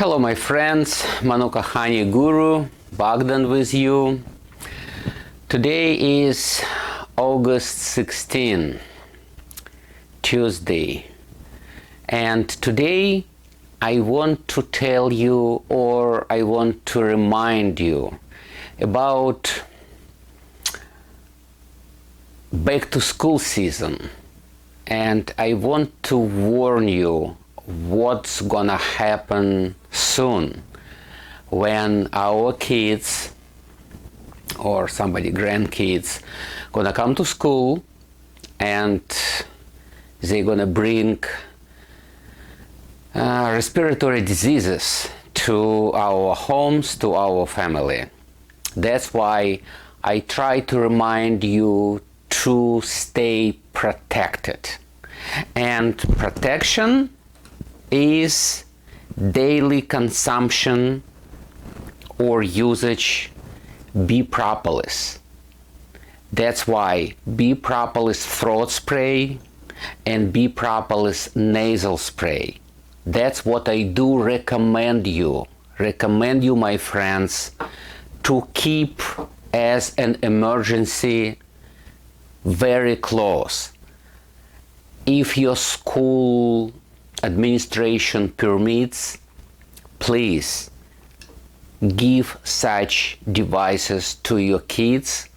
Hello my friends, Manuka Honey Guru, Bogdan with you. Today is August 16, Tuesday, and today I want to tell you, or I want to remind you about back to school season, and I want to warn you what's gonna happen soon when our kids or somebody grandkids gonna come to school and they're gonna bring respiratory diseases to our homes, to our family. That's why I try to remind you to stay protected, and protection is daily consumption or usage bee propolis. That's why bee propolis throat spray and bee propolis nasal spray. That's what I do recommend you, my friends, to keep as an emergency very close. If your school administration permits, please give such devices to your kids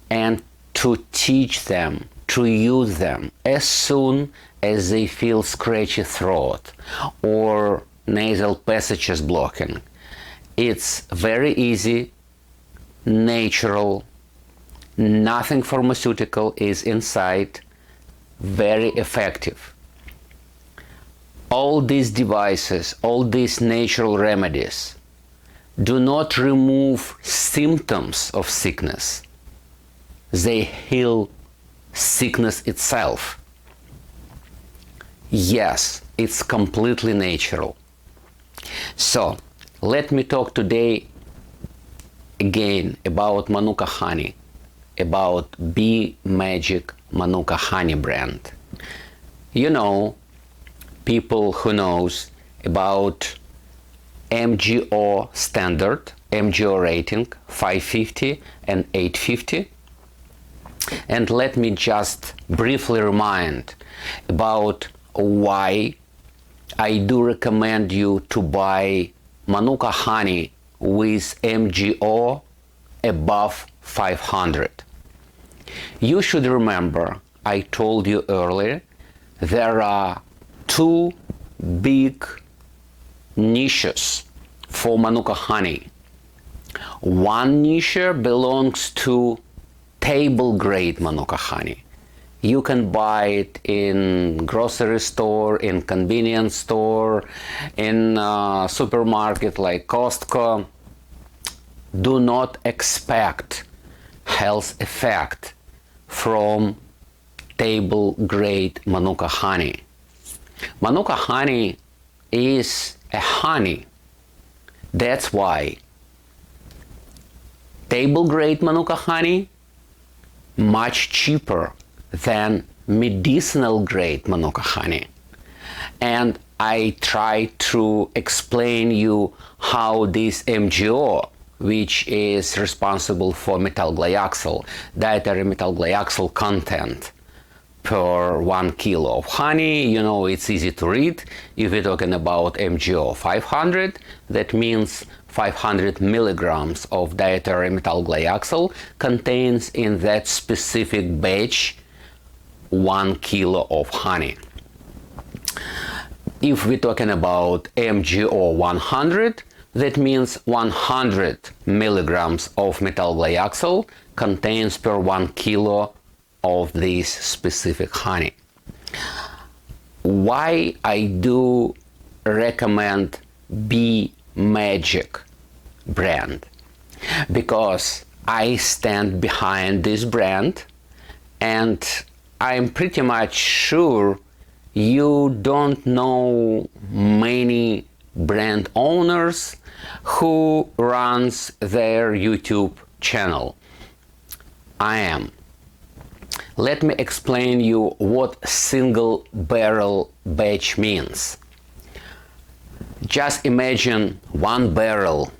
and to teach them to use them as soon as they feel scratchy throat or nasal passages blocking. It's very easy, natural, nothing pharmaceutical is inside, very effective. All these devices, all these natural remedies do not remove symptoms of sickness. They heal sickness itself. Yes, it's completely natural. So, let me talk today again about Manuka honey, about Bee Magic Manuka honey brand. You know, people who knows about MGO standard, MGO rating 550 and 850. And let me just briefly remind about why I do recommend you to buy Manuka honey with MGO above 500. You should remember, I told you earlier, there are two big niches for Manuka honey. One niche belongs to table grade Manuka honey. You can buy it in grocery store, in convenience store, in supermarket like Costco. Do not expect health effect from table grade Manuka honey. Manuka honey is a honey. That's why table grade Manuka honey much cheaper than medicinal grade Manuka honey. And I try to explain you how this MGO, which is responsible for metal glyoxal, dietary metal glyoxal content per 1 kilo of honey, you know, it's easy to read. If we're talking about MGO 500, that means 500 milligrams of dietary metal glyoxal contains in that specific batch 1 kilo of honey. If we're talking about MGO 100, that means 100 milligrams of metal glyoxal contains per 1 kilo of this specific honey. Why I do recommend Bee Magic brand? Because I stand behind this brand, and I'm pretty much sure you don't know many brand owners who runs their YouTube channel. I am. Let me explain you what single barrel batch means. Just imagine one barrel,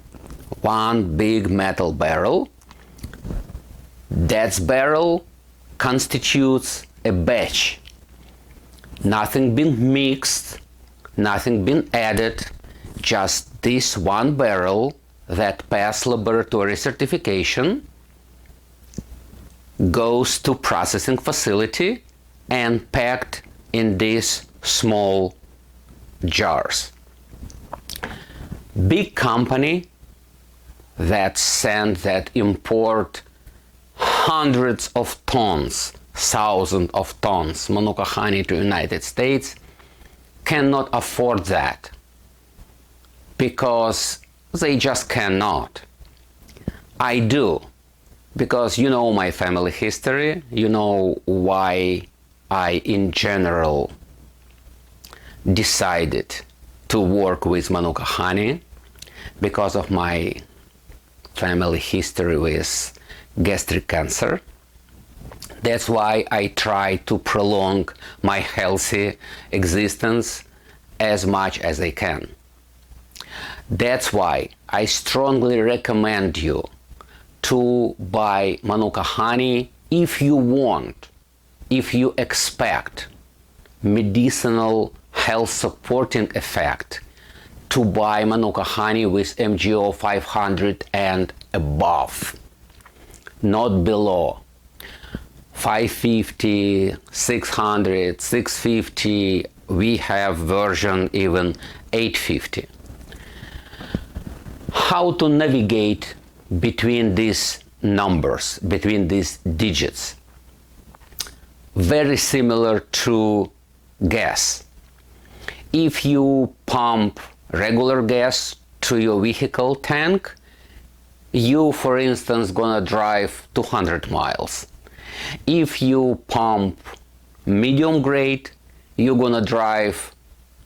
one big metal barrel. That barrel constitutes a batch. Nothing been mixed, nothing been added, just this one barrel that passed laboratory certification goes to processing facility and packed in these small jars. Big company that import hundreds of tons, thousands of tons Manuka honey to United States cannot afford that because they just cannot. I do, because you know my family history, you know why I in general decided to work with Manuka honey, because of my family history with gastric cancer. That's why I try to prolong my healthy existence as much as I can. That's why I strongly recommend you to buy Manuka honey if you want, if you expect medicinal health supporting effect, to buy Manuka honey with MGO 500 and above, not below. 550, 600, 650, we have version even 850. How to navigate between these numbers, between these digits? Very similar to gas. If you pump regular gas to your vehicle tank, you, for instance, gonna drive 200 miles. If you pump medium grade, you're gonna drive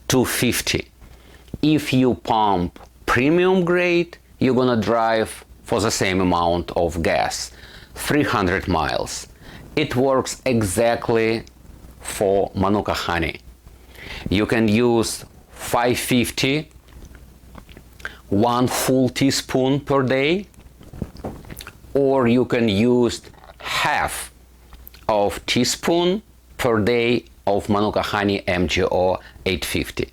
250. If you pump premium grade, you're gonna drive for the same amount of gas, 300 miles. It works exactly for Manuka honey. You can use 550, 1 full teaspoon per day, or you can use half of teaspoon per day of Manuka honey MGO 850.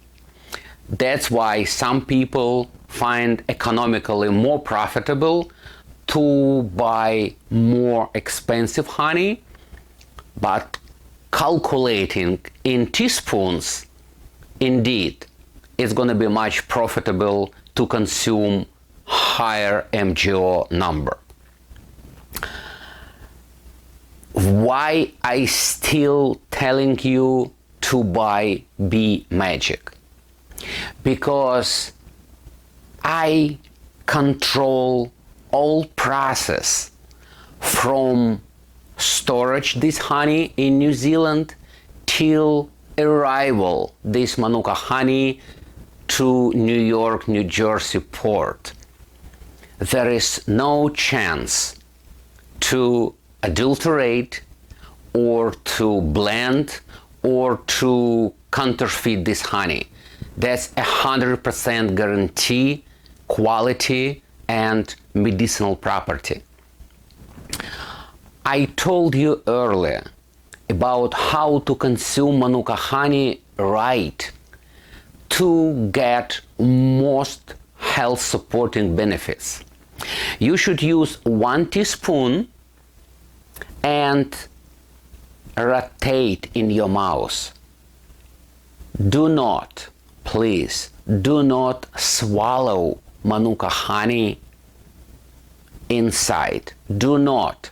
That's why some people find economically more profitable to buy more expensive honey, but calculating in teaspoons, indeed, it's going to be much profitable to consume higher MGO number. Why I still telling you to buy Bee Magic? Because I control all process from storage this honey in New Zealand till arrival this Manuka honey to New York, New Jersey port. There is no chance to adulterate or to blend or to counterfeit this honey. That's 100% guarantee quality and medicinal property. I told you earlier about how to consume Manuka honey right to get most health supporting benefits. You should use 1 teaspoon and rotate in your mouth. Do not, please, do not swallow Manuka honey inside. Do not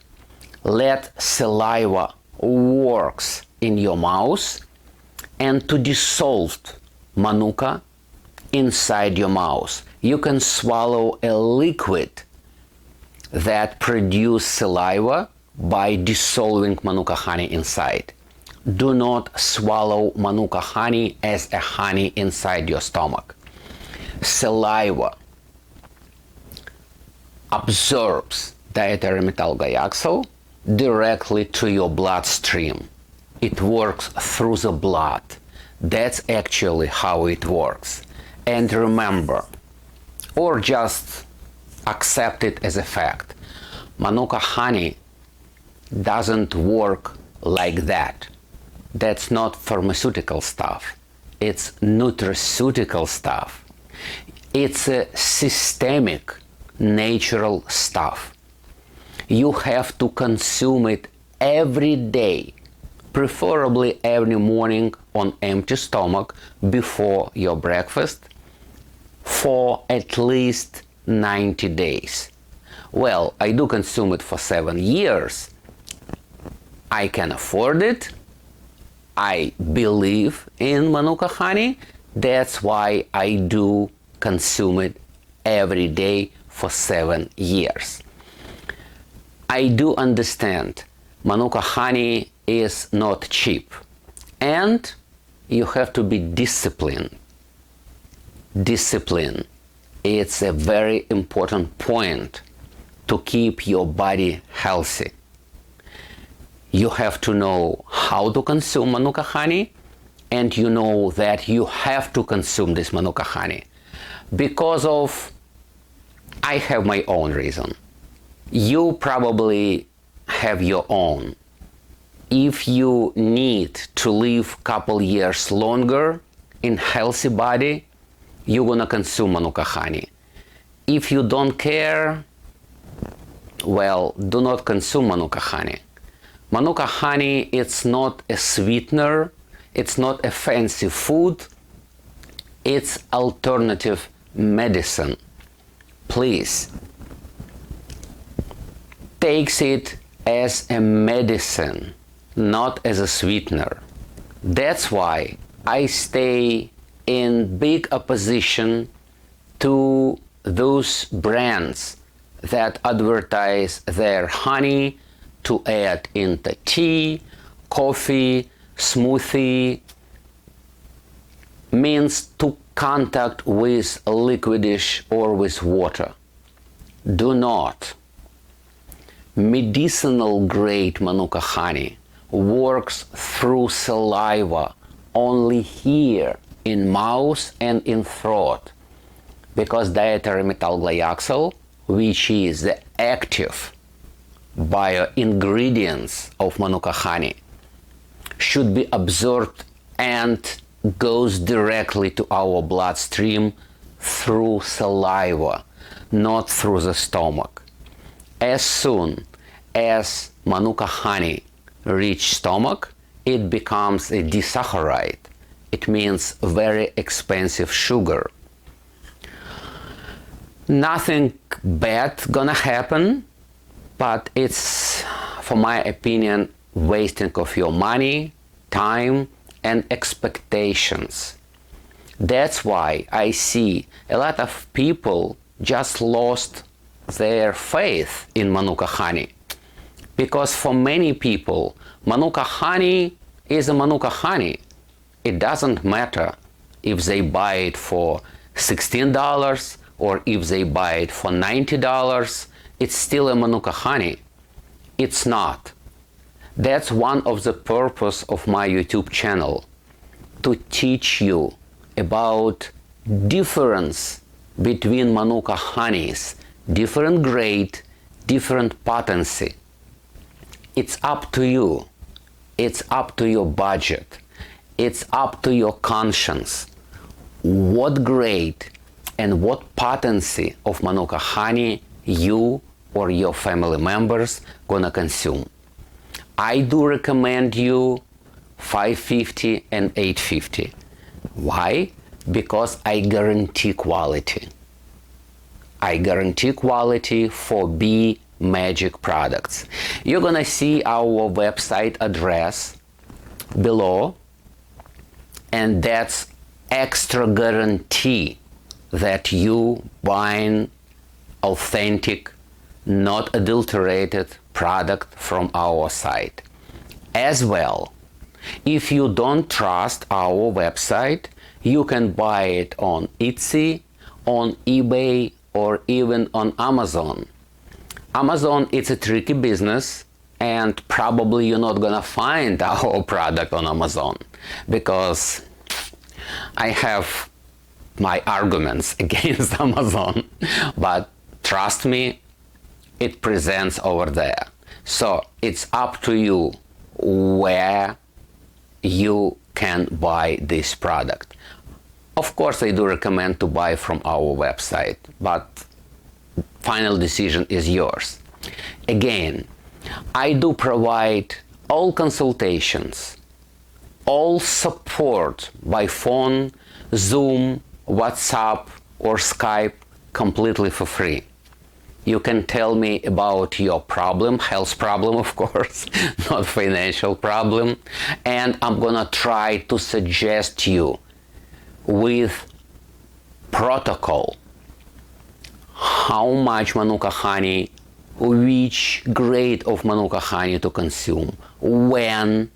let saliva works in your mouth and to dissolve Manuka inside your mouth. You can swallow a liquid that produce saliva by dissolving Manuka honey inside. Do not swallow Manuka honey as a honey inside your stomach. Saliva absorbs dietary methyl dioxide directly to your bloodstream. It works through the blood. That's actually how it works. And remember, or just accept it as a fact, Manuka honey doesn't work like that. That's not pharmaceutical stuff. It's nutraceutical stuff. It's a systemic, natural stuff. You have to consume it every day, preferably every morning on empty stomach before your breakfast for at least 90 days. Well, I do consume it for 7 years. I can afford it. I believe in Manuka honey. That's why I do consume it every day for 7 years. I do understand Manuka honey is not cheap, and you have to be disciplined. Discipline, it's a very important point to keep your body healthy. You have to know how to consume Manuka honey, and you know that you have to consume this Manuka honey because of, I have my own reason. You probably have your own. If you need to live couple years longer in healthy body, you're gonna consume Manuka honey. If you don't care, well, do not consume Manuka honey. Manuka honey, it's not a sweetener, it's not a fancy food, it's alternative medicine. Please, takes it as a medicine, not as a sweetener. That's why I stay in big opposition to those brands that advertise their honey to add into tea, coffee, smoothie, means to contact with liquidish or with water. Do not. Medicinal grade Manuka honey works through saliva only here in mouth and in throat, because dietary methyl-glyoxal, which is the active bio-ingredients of Manuka honey, should be absorbed and goes directly to our bloodstream through saliva, not through the stomach. As soon as Manuka honey reaches stomach, it becomes a disaccharide. It means very expensive sugar. Nothing bad gonna happen, but it's, for my opinion, wasting of your money, time, and expectations. That's why I see a lot of people just lost their faith in Manuka honey. Because for many people, Manuka honey is a Manuka honey. It doesn't matter if they buy it for $16 or if they buy it for $90, it's still a Manuka honey. It's not. That's one of the purpose of my YouTube channel, to teach you about difference between Manuka honeys, different grade, different potency. It's up to you. It's up to your budget. It's up to your conscience. What grade and what potency of Manuka honey you or your family members gonna consume. I do recommend you 550 and 850. Why? Because I guarantee quality. I guarantee quality for B Magic products. You're gonna see our website address below, and that's extra guarantee that you buying authentic, not adulterated product from our site. As well, if you don't trust our website, you can buy it on Etsy, on eBay, or even on Amazon. Amazon, it's a tricky business, and probably you're not gonna find our product on Amazon, because I have my arguments against Amazon, but trust me, it presents over there. So it's up to you where you can buy this product. Of course, I do recommend to buy from our website, but final decision is yours. Again, I do provide all consultations, all support by phone, Zoom, WhatsApp, or Skype completely for free. You can tell me about your problem, health problem, of course, not financial problem, and I'm gonna try to suggest you with protocol how much Manuka honey, which grade of Manuka honey to consume, when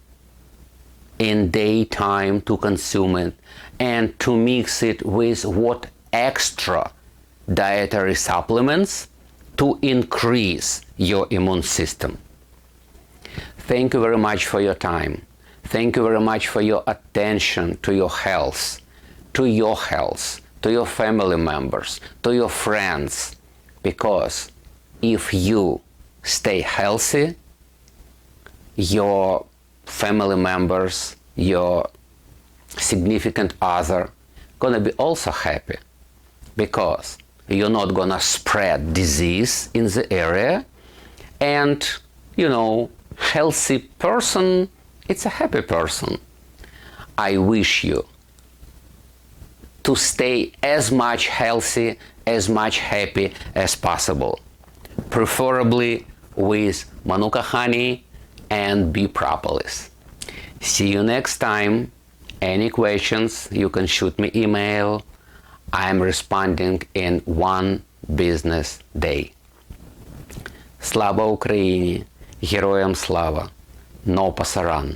in daytime to consume it, and to mix it with what extra dietary supplements to increase your immune system. Thank you very much for your time. Thank you very much for your attention to your health, to your family members, to your friends, because if you stay healthy, your family members, your significant other gonna be also happy, because you're not gonna spread disease in the area, and healthy person, it's a happy person. I wish you to stay as much healthy, as much happy as possible, preferably with Manuka honey and bee propolis. See you next time. Any questions, you can shoot me email. I'm responding in 1 business day. Слава Україні! Героям слава! No pasaran!